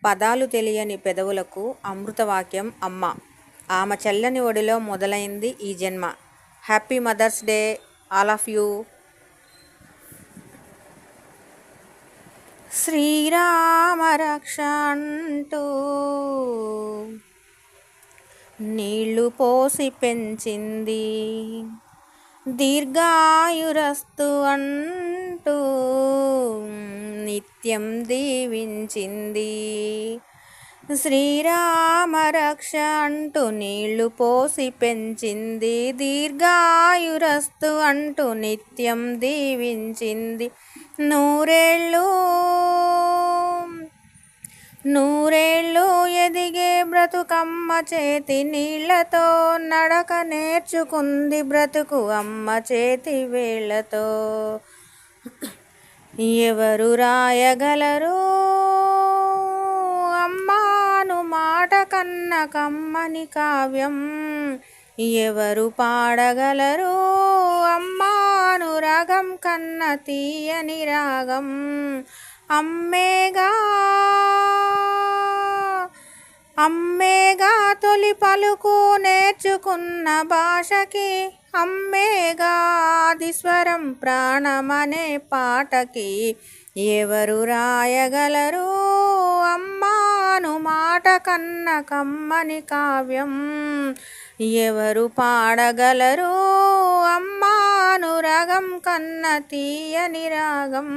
పదాలు తెలియని పెదవులకు అమృతవాక్యం అమ్మ. ఆమె చల్లని ఒడిలో మొదలైంది ఈ జన్మ. Happy mother's day all of you. Srirama రక్ష అంటూ నీళ్లు పోసి పెంచింది, దీర్ఘాయురస్తు అంటూ నిత్యం దీవించింది. శ్రీరామ రక్ష అంటూ నీళ్లు పోసి పెంచింది, దీర్ఘాయురస్తు అంటూ నిత్యం దీవించింది. నూరేళ్ళు ఎదిగే బ్రతుకమ్మ చేతి నీళ్లతో, నడక నేర్చుకుంది బ్రతుకు అమ్మ చేతి వేళ్లతో. ఎవరు రాయగలరు అమ్మాను మాట కన్న కమ్మని కావ్యం? ఎవరు పాడగలరు అమ్మాను రాగం కన్న తీయని రాగం? అమ్మేగా తొలి పలుకు నేర్చుకున్న భాషకి, అమ్మేగా ఆది స్వరం ప్రాణమనే పాటకి. ఎవరు రాయగలరు అమ్మాను మాట కన్న కమ్మని కావ్యం? ఎవరు పాడగలరు అమ్మాను రాగం కన్న తీయని రాగం?